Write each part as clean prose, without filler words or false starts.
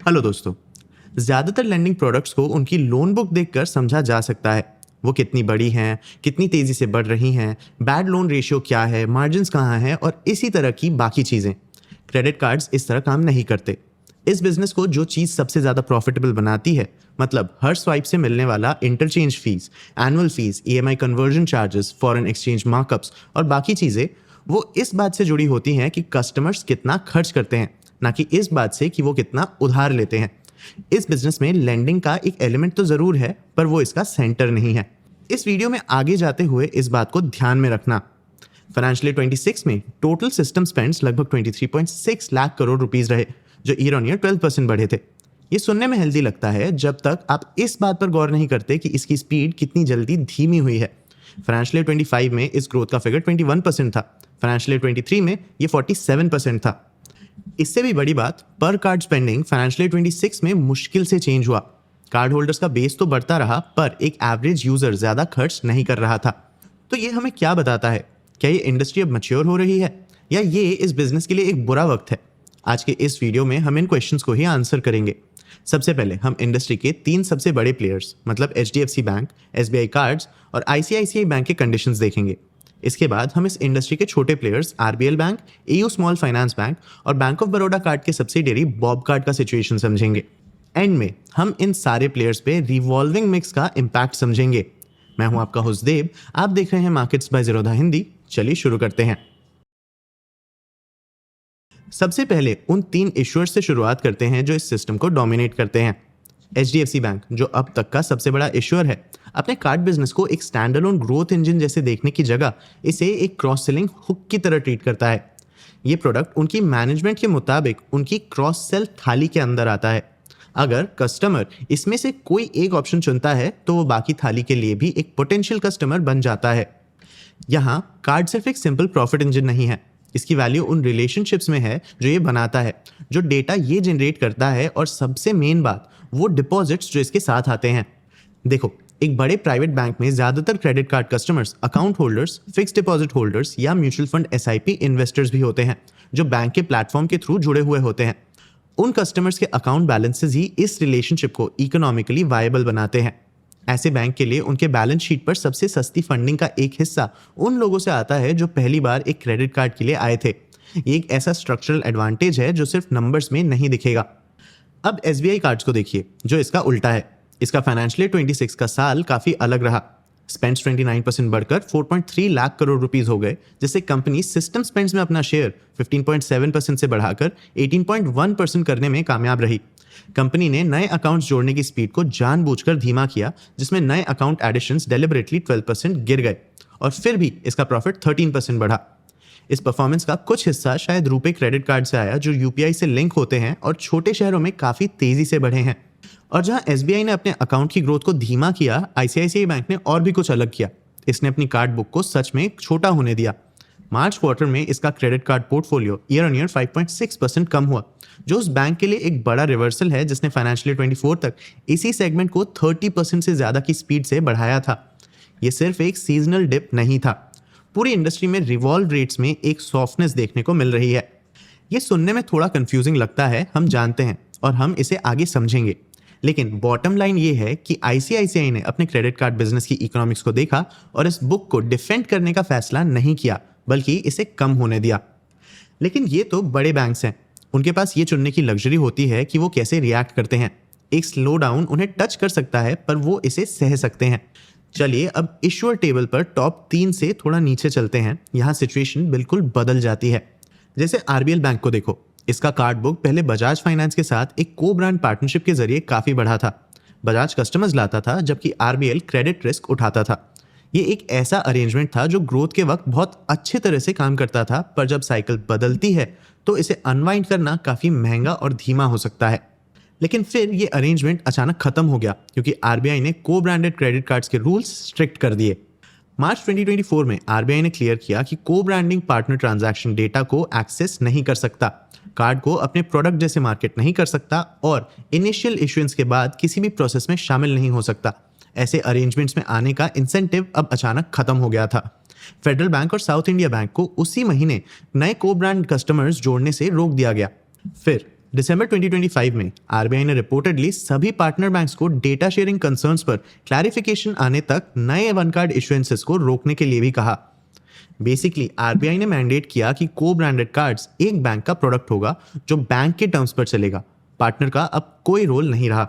Hello दोस्तों। ज़्यादातर landing products को उनकी लोन बुक देखकर समझा जा सकता है। वो कितनी बड़ी हैं, कितनी तेज़ी से बढ़ रही हैं, बैड लोन रेशियो क्या है, मार्जिन्स कहाँ हैं और इसी तरह की बाकी चीज़ें। क्रेडिट कार्ड्स इस तरह काम नहीं करते। इस बिजनेस को जो चीज़ सबसे ज़्यादा प्रॉफिटेबल बनाती है, मतलब हर स्वाइप से मिलने वाला interchange fees, annual fees, EMI conversion charges, foreign exchange markups और बाकी चीज़ें, वो इस बात से जुड़ी होती हैं कि कस्टमर्स कितना खर्च करते हैं, ना कि इस बात से कि वो कितना उधार लेते हैं। इस बिजनेस में लेंडिंग का एक एलिमेंट तो ज़रूर है, पर वो इसका सेंटर नहीं है। इस वीडियो में आगे जाते हुए इस बात को ध्यान में रखना। फाइनेंशियल 26 में टोटल सिस्टम स्पेंड्स लगभग 23.6 लाख करोड़ रुपीस रहे, जो ईयर ऑन ईयर 12% बढ़े थे। ये सुनने में हेल्दी लगता है जब तक आप इस बात पर गौर नहीं करते कि इसकी स्पीड कितनी जल्दी धीमी हुई है। फाइनेंशियल 25 में इस ग्रोथ का फिगर 21% था, फाइनेंशियल 23 में ये 47% था। इससे भी बड़ी बात, पर कार्ड स्पेंडिंग फाइनेंशियल 26 में मुश्किल से चेंज हुआ। कार्ड होल्डर्स का बेस तो बढ़ता रहा, पर एक एवरेज यूजर ज्यादा खर्च नहीं कर रहा था। तो ये हमें क्या बताता है? क्या ये इंडस्ट्री अब मैच्योर हो रही है, या ये इस बिजनेस के लिए एक बुरा वक्त है? आज के इस वीडियो में हम इन क्वेश्चंस को ही आंसर करेंगे। सबसे पहले हम इंडस्ट्री के 3 सबसे बड़े प्लेयर्स, मतलब HDFC बैंक, SBI कार्ड्स और ICICI बैंक के कंडीशंस देखेंगे। इसके बाद हम इस इंडस्ट्री के छोटे players RBL bank, AU small finance bank और बैंक ऑफ बड़ौदा कार्ड के सब्सिडियरी बॉब कार्ड का सिचुएशन समझेंगे। एंड में हम इन सारे प्लेयर्स पे रिवॉल्विंग मिक्स का इम्पैक्ट समझेंगे। मैं हूं आपका होस्ट देव, आप देख रहे हैं मार्केट्स बाय ज़ीरोधा हिंदी। चलिए शुरू करते हैं। सबसे पहले उन 3 इश्यूअर्स से शुरुआत करते हैं जो इस सिस्टम को डोमिनेट करते हैं। HDFC बैंक, जो अब तक का सबसे बड़ा इश्यूअर है, अपने कार्ड बिजनेस को एक स्टैंडअलोन ग्रोथ इंजन जैसे देखने की जगह इसे एक क्रॉस सेलिंग हुक की तरह ट्रीट करता है। ये प्रोडक्ट उनकी मैनेजमेंट के मुताबिक उनकी क्रॉस सेल थाली के अंदर आता है। अगर कस्टमर इसमें से कोई एक ऑप्शन चुनता है तो वो बाकी थाली के लिए भी एक पोटेंशियल कस्टमर बन जाता है। यहाँ कार्ड सिर्फ एक सिंपल प्रॉफिट इंजन नहीं है, इसकी वैल्यू उन रिलेशनशिप्स में है जो ये बनाता है, जो डेटा ये जनरेट करता है, और सबसे मेन बात वो डिपॉजिट्स जो इसके साथ आते हैं। देखो, एक बड़े प्राइवेट बैंक में ज्यादातर credit card customers account holders, fix deposit holders या म्यूचुअल फंड SIP इन्वेस्टर्स भी होते हैं, जो बैंक के प्लेटफॉर्म के थ्रू जुड़े हुए होते हैं। उन कस्टमर्स के अकाउंट बैलेंसेस ही इस रिलेशनशिप को इकोनॉमिकली वायबल बनाते हैं। ऐसे बैंक के लिए उनके बैलेंस शीट पर सबसे सस्ती फंडिंग का एक हिस्सा उन लोगों से आता है जो पहली बार एक क्रेडिट कार्ड के लिए आए थे। ये एक ऐसा स्ट्रक्चरल एडवांटेज है जो सिर्फ नंबर्स में नहीं दिखेगा। अब SBI कार्ड्स को देखिए, जो इसका उल्टा है। इसका फाइनेंशियल 26 का साल काफी अलग रहा। स्पेंड्स 29% बढ़कर 4.3 लाख करोड़ रुपीस हो गए, जिससे कंपनी सिस्टम स्पेंड्स में अपना शेयर 15.7% से बढ़ाकर 18.1% करने में कामयाब रही। कंपनी ने नए अकाउंट्स जोड़ने की स्पीड को जानबूझकर धीमा किया, जिसमें नए अकाउंट एडिशंस डेलिबरेटली 12% गिर गए, और फिर भी इसका प्रॉफिट 13% बढ़ा। इस परफॉर्मेंस का कुछ हिस्सा शायद रुपे क्रेडिट कार्ड से आया, जो UPI से लिंक होते हैं और छोटे शहरों में काफी तेजी से बढ़े हैं। और जहां SBI ने अपने अकाउंट की ग्रोथ को धीमा किया, ICICI बैंक ने और भी कुछ अलग किया। इसने अपनी कार्ड बुक को सच में छोटा होने दिया। मार्च क्वार्टर में इसका credit card portfolio year on year 5.6% कम हुआ, जो उस बैंक के लिए एक बड़ा रिवर्सल है जिसने फाइनेंशियल 24 तक इसी सेगमेंट को 30% से ज्यादा की स्पीड से बढ़ाया था। यह सिर्फ एक सीजनल डिप नहीं था, पूरी इंडस्ट्री में रिवॉल्व रेट्स में एक सॉफ्टनेस देखने को मिल रही है। ये सुनने में थोड़ा कंफ्यूजिंग लगता है, हम जानते हैं, और हम इसे आगे समझेंगे। लेकिन बॉटम लाइन ये है कि ICICI ने अपने क्रेडिट कार्ड बिजनेस की इकोनॉमिक्स को देखा और इस बुक को डिफेंड करने का फैसला नहीं किया, बल्कि इसे कम होने दिया। लेकिन ये तो बड़े बैंक्स हैं, उनके पास ये चुनने की लग्जरी होती है कि वो कैसे रिएक्ट करते हैं। एक स्लो डाउन उन्हें टच कर सकता है, पर वो इसे सह सकते हैं। चलिए अब इश्यूअर टेबल पर टॉप 3 से थोड़ा नीचे चलते हैं। यहाँ सिचुएशन बिल्कुल बदल जाती है। जैसे RBL बैंक को देखो, इसका कार्ड बुक पहले बजाज फाइनेंस के साथ एक को ब्रांड पार्टनरशिप के जरिए काफी बढ़ा था। बजाज कस्टमर्स लाता था, जबकि RBL क्रेडिट रिस्क उठाता था। ये एक ऐसा अरेंजमेंट था जो ग्रोथ के वक्त बहुत अच्छे तरह से काम करता था, पर जब साइकिल बदलती है तो इसे अनवाइंड करना काफी महंगा और धीमा हो सकता है। लेकिन फिर ये अरेंजमेंट अचानक खत्म हो गया, क्योंकि RBI ने को ब्रांडेड क्रेडिट कार्ड्स के रूल्स स्ट्रिक्ट कर दिए। मार्च 2024 में RBI ने क्लियर किया कि को ब्रांडिंग पार्टनर ट्रांजैक्शन डेटा को एक्सेस नहीं कर सकता, कार्ड को अपने प्रोडक्ट जैसे मार्केट नहीं कर सकता, और इनिशियल इश्यूएंस के बाद किसी भी प्रोसेस में शामिल नहीं हो सकता। ऐसे अरेंजमेंट्स में आने का इंसेंटिव अब अचानक खत्म हो गया था। फेडरल बैंक और साउथ इंडिया बैंक को उसी महीने नए को ब्रांड कस्टमर्स जोड़ने से रोक दिया गया। फिर दिसंबर 2025 में आरबीआई ने रिपोर्टेडली सभी पार्टनर बैंक्स को डेटा शेयरिंग कंसर्न्स पर क्लैरिफिकेशन आने तक नए वन कार्ड इशुएंसेस को रोकने के लिए भी कहा। बेसिकली आरबीआई ने मैंडेट किया कि को ब्रांडेड कार्ड्स एक बैंक का प्रोडक्ट होगा जो बैंक के टर्म्स पर चलेगा। पार्टनर का अब कोई रोल नहीं रहा।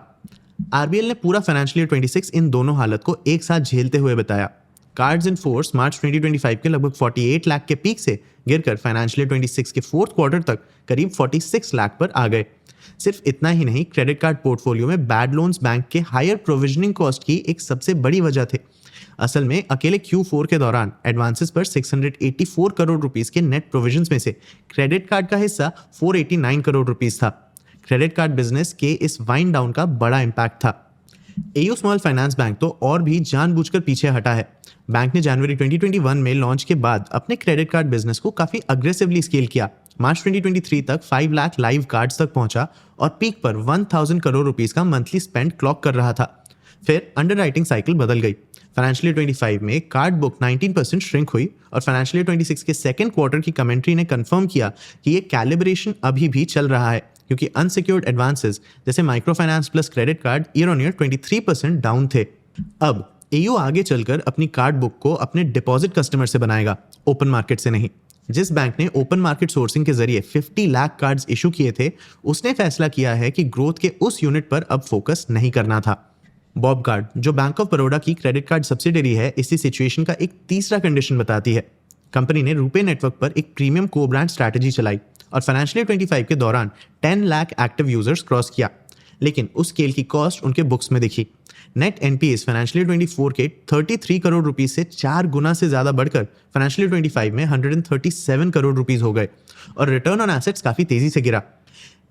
आरबीएल ने पूरा फाइनेंशियल ईयर 26 इन दोनों हालत को एक साथ झेलते हुए बताया। कार्ड्स इन फोर्स मार्च 2025 के लगभग 48 लाख के पीक से गिरकर फाइनेंशियल ईयर 26 के फोर्थ क्वार्टर तक करीब 46 लाख पर आ गए। सिर्फ इतना ही नहीं, क्रेडिट कार्ड पोर्टफोलियो में बैड लोन्स बैंक के हायर प्रोविजनिंग कॉस्ट की एक सबसे बड़ी वजह थे। असल में अकेले Q4 के दौरान एडवांसेस पर 684 करोड़ रुपीस के नेट प्रोविजंस में से क्रेडिट कार्ड का हिस्सा 489 करोड़ रुपीस था। क्रेडिट कार्ड बिजनेस के इस वाइंड डाउन का बड़ा इम्पैक्ट था। एयू स्मॉल फाइनेंस बैंक तो और भी जानबूझकर पीछे हटा है। बैंक ने जनवरी 2021 में लॉन्च के बाद अपने क्रेडिट कार्ड बिजनेस को काफी अग्रेसिवली स्केल किया। मार्च 2023 तक 5 लाख लाइव कार्ड्स तक पहुंचा और पीक पर 1000 करोड़ रुपीस का मंथली स्पेंड क्लॉक कर रहा था। फिर अंडरराइटिंग साइकिल बदल गई। फाइनेंशियल ईयर 25 में कार्ड बुक 19% श्रिंक हुई और फाइनेंशियल ईयर 26 के सेकेंड क्वार्टर की कमेंट्री ने कंफर्म किया कि ये कैलिब्रेशन अभी भी चल रहा है, क्योंकि अनसिक्योर्ड एडवांसेस जैसे micro finance plus credit card year on year 23% down थे। अब एयू आगे चलकर अपनी कार्ड बुक को अपने डिपॉजिट कस्टमर से बनाएगा, ओपन मार्केट से नहीं। जिस बैंक ने ओपन मार्केट सोर्सिंग के जरिए 50 लाख कार्ड्स इशू किए थे, उसने फैसला किया है कि ग्रोथ के उस यूनिट पर अब फोकस नहीं करना था। बॉब कार्ड, जो बैंक ऑफ बड़ौदा की क्रेडिट कार्ड सब्सिडरी है, इसी सिचुएशन का एक तीसरा कंडीशन बताती है। कंपनी ने रुपे नेटवर्क पर एक प्रीमियम को ब्रांड स्ट्रैटेजी चलाई और फाइनेंशियल ईयर 25 के दौरान 10 लाख एक्टिव यूजर्स क्रॉस किया, लेकिन उस स्केल की कॉस्ट उनके बुक्स में दिखी। नेट एनपीएस फाइनेंशियल ईयर 24 के 33 करोड़ रुपीस से 4 गुना से ज्यादा बढ़कर फाइनेंशियल ईयर 25 में 137 करोड़ रुपीस हो गए और रिटर्न ऑन एसेट्स काफी तेजी से गिरा।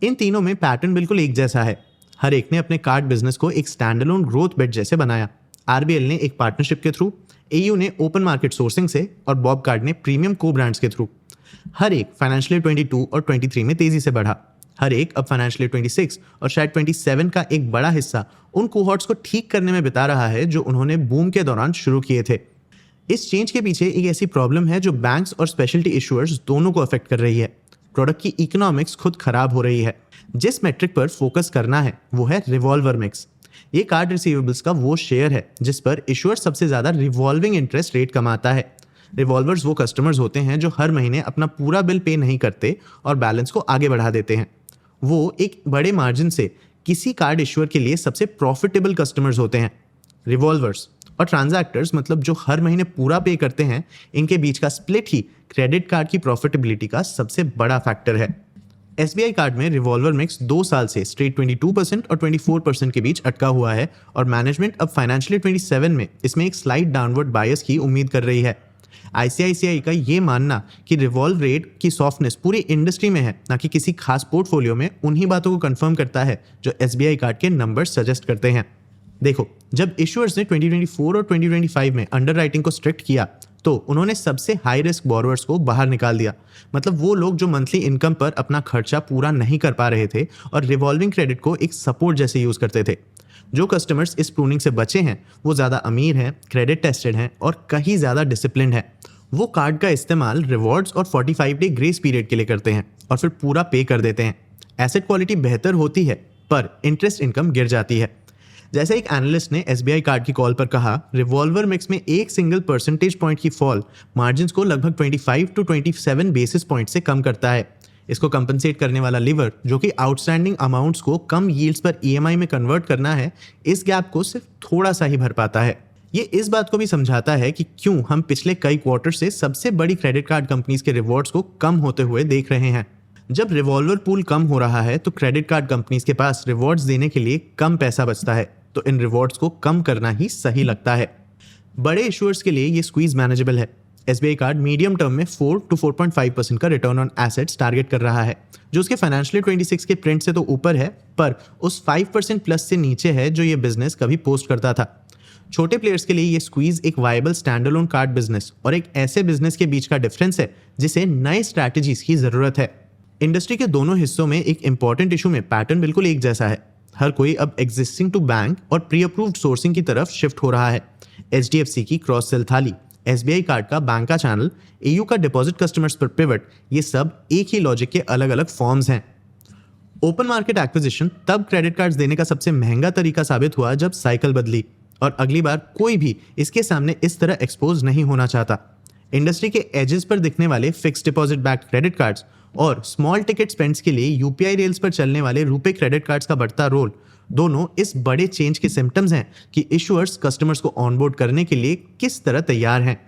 इन तीनों में पैटर्न बिल्कुल एक जैसा है। हर एक ने अपने कार्ड बिजनेस को एक स्टैंडअलोन ग्रोथ बेट जैसे बनाया। आरबीएल ने एक पार्टनरशिप के थ्रू, एयू ने ओपन मार्केट सोर्सिंग से और बॉब कार्ड ने प्रीमियम को ब्रांड्स के थ्रू। हर एक फाइनेंशियल ईयर 22 और 23 में तेजी से बढ़ा। हर एक अब फाइनेंशियल ईयर 26 और शायद 27 का एक बड़ा हिस्सा उन कोहॉर्ट्स को ठीक करने में बिता रहा है जो उन्होंने बूम के दौरान शुरू किए थे। इस चेंज के पीछे एक ऐसी प्रॉब्लम है जो बैंक्स और स्पेशलिटी इशुअर्स दोनों को अफेक्ट कर रही है। प्रोडक्ट की इकोनॉमिक्स खुद खराब हो रही है। जिस मेट्रिक पर फोकस करना है वो है रिवॉल्वर मिक्स। ये कार्ड रिसीवेबल्स का वो शेयर है जिस पर इशुअर सबसे ज्यादा रिवॉल्विंग इंटरेस्ट रेट कमाता है। रिवॉल्वर्स वो कस्टमर्स होते हैं जो हर महीने अपना पूरा बिल पे नहीं करते और बैलेंस को आगे बढ़ा देते हैं। वो एक बड़े मार्जिन से किसी कार्ड इशुअर के लिए सबसे प्रॉफिटेबल कस्टमर्स होते हैं। रिवॉल्वर्स और ट्रांजैक्टर्स, मतलब जो हर महीने पूरा पे करते हैं, इनके बीच का स्प्लिट ही क्रेडिट कार्ड की प्रॉफिटेबिलिटी का सबसे बड़ा फैक्टर है। एसबीआई कार्ड में रिवॉल्वर मिक्स 2 साल से स्ट्रेट 22% और 24% के बीच अटका हुआ है और मैनेजमेंट अब फाइनेंशियल ईयर 27 में इसमें एक स्लाइट डाउनवर्ड बायस की उम्मीद कर रही है। आईसीआईसीआई का ये मानना कि रिवॉल्व रेट की सॉफ्टनेस पूरी इंडस्ट्री में है, ना कि किसी खास पोर्टफोलियो में, उन्हीं बातों को कंफर्म करता है जो एसबीआई कार्ड के नंबर्स सजेस्ट करते हैं। देखो, जब इशुअर्स ने 2024 और 2025 में अंडरराइटिंग को स्ट्रिक्ट किया तो उन्होंने सबसे हाई रिस्क बोरोवर्स को बाहर निकाल दिया। मतलब वो लोग जो मंथली इनकम पर अपना खर्चा पूरा नहीं कर पा रहे थे और रिवॉल्विंग क्रेडिट को एक सपोर्ट जैसे यूज करते थे। जो कस्टमर्स इस प्रूनिंग से बचे हैं वो ज़्यादा अमीर हैं, क्रेडिट टेस्टेड हैं और कहीं ज़्यादा डिसिप्लिन है। वो कार्ड का इस्तेमाल रिवॉर्ड्स और 45 डे ग्रेस पीरियड के लिए करते हैं और फिर पूरा पे कर देते हैं। एसेट क्वालिटी बेहतर होती है पर इंटरेस्ट इनकम गिर जाती है। जैसे एक एनालिस्ट ने एसबीआई कार्ड की कॉल पर कहा, रिवॉल्वर मिक्स में एक सिंगल परसेंटेज पॉइंट की फॉल मार्जिन्स को लगभग 25 to 27 बेसिस पॉइंट से कम करता है। इसको कंपनसेट करने वाला लीवर, जो कि आउटस्टैंडिंग अमाउंट्स को कम यील्ड्स पर ईएमआई में कन्वर्ट करना है, इस गैप को सिर्फ थोड़ा सा ही भर पाता है। ये इस बात को भी समझाता है कि क्यों हम पिछले कई क्वार्टर से सबसे बड़ी क्रेडिट कार्ड कंपनीज के रिवॉर्ड्स को कम होते हुए देख रहे हैं। जब रिवॉल्वर पूल कम हो रहा है तो क्रेडिट कार्ड कंपनीज के पास रिवॉर्ड्स देने के लिए कम पैसा बचता है, तो इन रिवॉर्ड्स को कम करना ही सही लगता है। बड़े इशुअर्स के लिए ये स्क्वीज मैनेजेबल है। एसबीआई कार्ड मीडियम टर्म में 4 to 4.5% का रिटर्न ऑन एसेट्स टारगेट कर रहा है, जो उसके फाइनेंशियल ईयर 26 के प्रिंट से तो ऊपर है, पर उस 5% प्लस से नीचे है जो ये बिजनेस कभी पोस्ट करता था। छोटे प्लेयर्स के लिए ये स्क्वीज एक वायबल स्टैंडअलोन कार्ड बिजनेस और एक ऐसे बिजनेस के बीच का डिफरेंस है जिसे नए स्ट्रैटेजीज की जरूरत है। इंडस्ट्री के दोनों हिस्सों में एक इंपॉर्टेंट इशू में पैटर्न बिल्कुल एक जैसा है। हर कोई अब एग्जिस्टिंग टू बैंक और प्री अप्रूव्ड सोर्सिंग की तरफ शिफ्ट हो रहा है। एचडीएफसी की क्रॉस सेल थाली, एसबीआई कार्ड का बैंक का चैनल, एयू का डिपॉजिट कस्टमर्स पर पिवट, ये सब एक ही लॉजिक के अलग अलग फॉर्म्स हैं। ओपन मार्केट एक्विजिशन तब क्रेडिट कार्ड्स देने का सबसे महंगा तरीका साबित हुआ जब साइकिल बदली और अगली बार कोई भी इसके सामने इस तरह एक्सपोज नहीं होना चाहता। इंडस्ट्री के एजेस पर दिखने वाले fix deposit backed credit cards और स्मॉल टिकट स्पेंड्स के लिए यूपीआई रेल्स पर चलने वाले रुपे क्रेडिट कार्ड्स का बढ़ता रोल दोनों इस बड़े चेंज के सिम्टम्स हैं कि इशुअर्स कस्टमर्स को ऑनबोर्ड करने के लिए किस तरह तैयार हैं।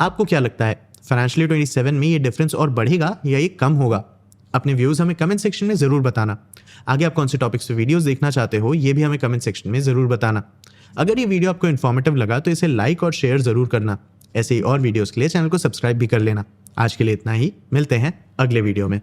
आपको क्या लगता है, फाइनेंशियल 27 में ये डिफरेंस और बढ़ेगा या ये कम होगा? अपने व्यूज हमें कमेंट सेक्शन में जरूर बताना। आगे आप कौन से टॉपिक्स पे वीडियोस देखना चाहते हो ये भी हमें कमेंट सेक्शन में जरूर बताना। अगर ये वीडियो आपको इन्फॉर्मेटिव लगा तो इसे लाइक और शेयर जरूर करना। ऐसे ही और वीडियोस के लिए चैनल को सब्सक्राइब भी कर लेना। आज के लिए इतना ही, मिलते हैं अगले वीडियो में।